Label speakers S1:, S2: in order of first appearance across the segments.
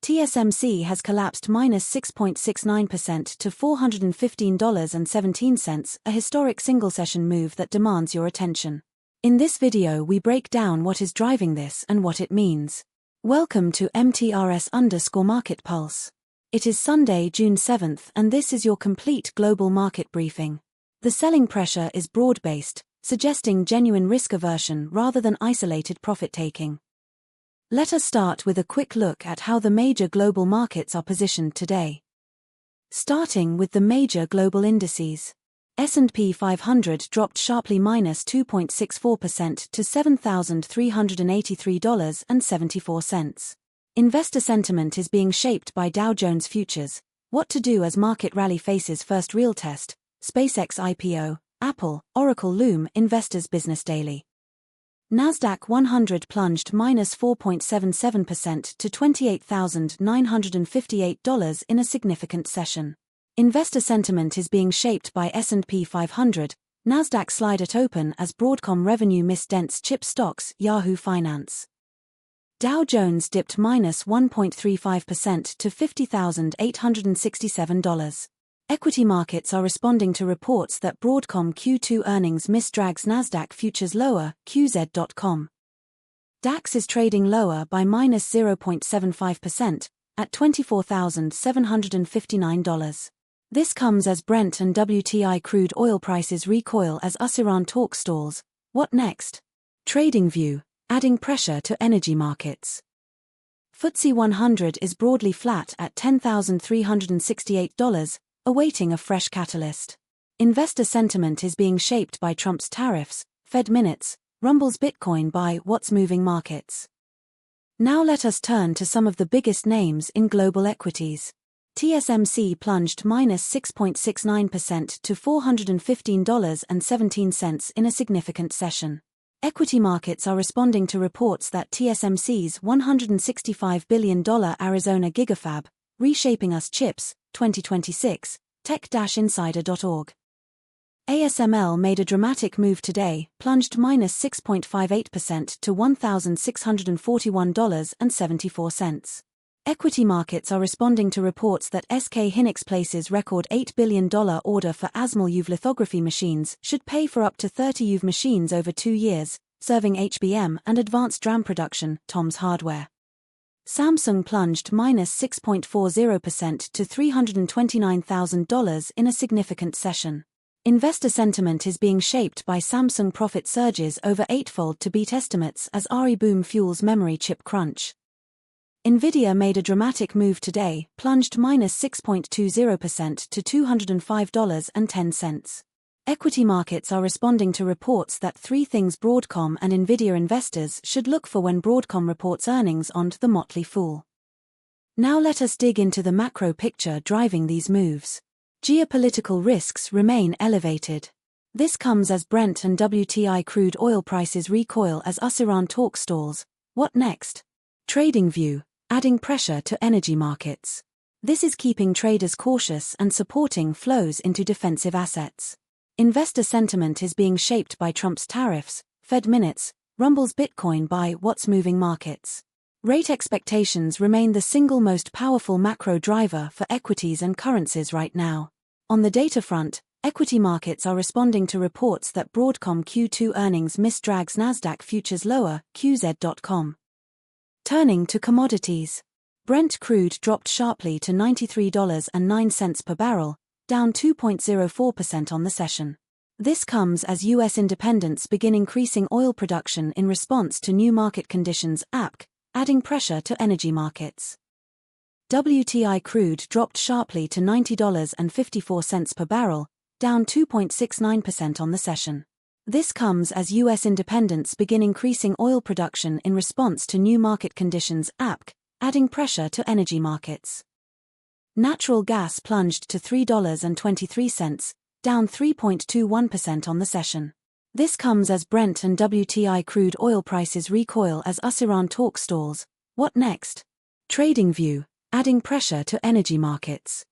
S1: TSMC has collapsed -6.69% to $415.17, a historic single-session move that demands your attention. In this video we break down what is driving this and what it means. Welcome to MTRS_Market Pulse. It is Sunday, June 7th, and this is your complete global market briefing. The selling pressure is broad-based, suggesting genuine risk aversion rather than isolated profit-taking. Let us start with a quick look at how the major global markets are positioned today. Starting with the major global indices. S&P 500 dropped sharply -2.64% to $7,383.74. Investor sentiment is being shaped by Dow Jones futures. What to do as market rally faces first real test. SpaceX IPO, Apple, Oracle loom. Investors Business Daily. NASDAQ 100 plunged -4.77% to $28,958 in a significant session. Investor sentiment is being shaped by S&P 500, NASDAQ slide at open as Broadcom revenue missed dense chip stocks, Yahoo Finance. Dow Jones dipped -1.35% to $50,867. Equity markets are responding to reports that Broadcom Q2 earnings miss drags NASDAQ futures lower, QZ.com. DAX is trading lower by -0.75%, at $24,759. This comes as Brent and WTI crude oil prices recoil as US-Iran talk stalls. What next? Trading view, adding pressure to energy markets. FTSE 100 is broadly flat at $10,368, awaiting a fresh catalyst. Investor sentiment is being shaped by Trump's tariffs, Fed minutes, rumbles Bitcoin by what's moving markets. Now let us turn to some of the biggest names in global equities. TSMC plunged -6.69% to $415.17 in a significant session. Equity markets are responding to reports that TSMC's $165 billion Arizona gigafab, Reshaping Us Chips, 2026, tech-insider.org. ASML made a dramatic move today, plunged -6.58% to $1,641.74. Equity markets are responding to reports that SK Hynix places record $8 billion order for ASML UV lithography machines should pay for up to 30 UV machines over 2 years, serving HBM and advanced DRAM production, Tom's Hardware. Samsung plunged -6.40% to $329,000 in a significant session. Investor sentiment is being shaped by Samsung profit surges over eightfold to beat estimates as RE boom fuels memory chip crunch. Nvidia made a dramatic move today, plunged -6.20% to $205.10. Equity markets are responding to reports that three things Broadcom and Nvidia investors should look for when Broadcom reports earnings on the motley fool. Now let us dig into the macro picture driving these moves. Geopolitical risks remain elevated. This comes as Brent and WTI crude oil prices recoil as US-Iran talk stalls. What next? Trading view, adding pressure to energy markets. This is keeping traders cautious and supporting flows into defensive assets. Investor sentiment is being shaped by Trump's tariffs, Fed minutes, rumbles Bitcoin by what's moving markets. Rate expectations remain the single most powerful macro driver for equities and currencies right now. On the data front, equity markets are responding to reports that Broadcom Q2 earnings miss drags NASDAQ futures lower, QZ.com. Turning to commodities. Brent crude dropped sharply to $93.09 per barrel, down 2.04% on the session. This comes as U.S. independents begin increasing oil production in response to new market conditions, adding pressure to energy markets. WTI crude dropped sharply to $90.54 per barrel, down 2.69% on the session. This comes as U.S. independents begin increasing oil production in response to new market conditions, adding pressure to energy markets. Natural gas plunged to $3.23, down 3.21% on the session. This comes as Brent and WTI crude oil prices recoil as US-Iran talk stalls. What next? Trading view, adding pressure to energy markets.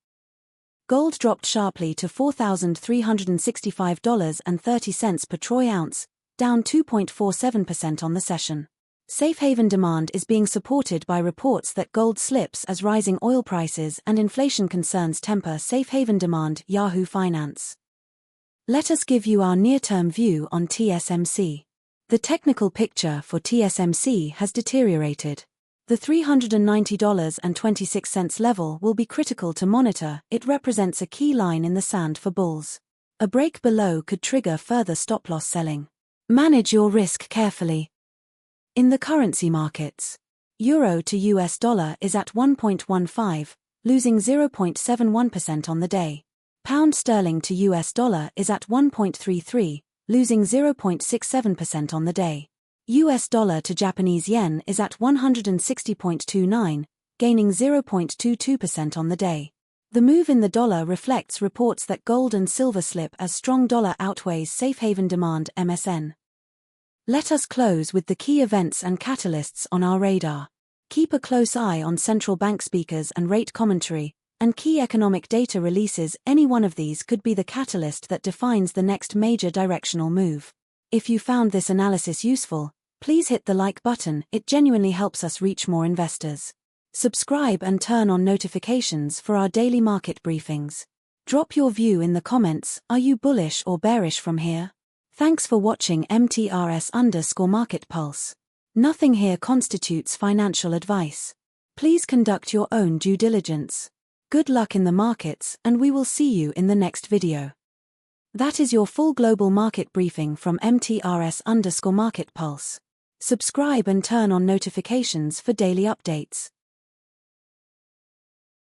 S1: Gold dropped sharply to $4,365.30 per troy ounce, down 2.47% on the session. Safe haven demand is being supported by reports that gold slips as rising oil prices and inflation concerns temper safe haven demand. Yahoo Finance. Let us give you our near-term view on TSMC. The technical picture for TSMC has deteriorated. The $390.26 level will be critical to monitor. It represents a key line in the sand for bulls. A break below could trigger further stop-loss selling. Manage your risk carefully. In the currency markets, euro to US dollar is at 1.15, losing 0.71% on the day. Pound sterling to US dollar is at 1.33, losing 0.67% on the day. US dollar to Japanese yen is at 160.29, gaining 0.22% on the day. The move in the dollar reflects reports that gold and silver slip as strong dollar outweighs safe haven demand. MSN. Let us close with the key events and catalysts on our radar. Keep a close eye on central bank speakers and rate commentary, and key economic data releases. Any one of these could be the catalyst that defines the next major directional move. If you found this analysis useful, please hit the like button. It genuinely helps us reach more investors. Subscribe and turn on notifications for our daily market briefings. Drop your view in the comments. Are you bullish or bearish from here? Thanks for watching MTRS_Market Pulse. Nothing here constitutes financial advice. Please conduct your own due diligence. Good luck in the markets, and we will see you in the next video. That is your full global market briefing from MTRS_Market Pulse. Subscribe and turn on notifications for daily updates.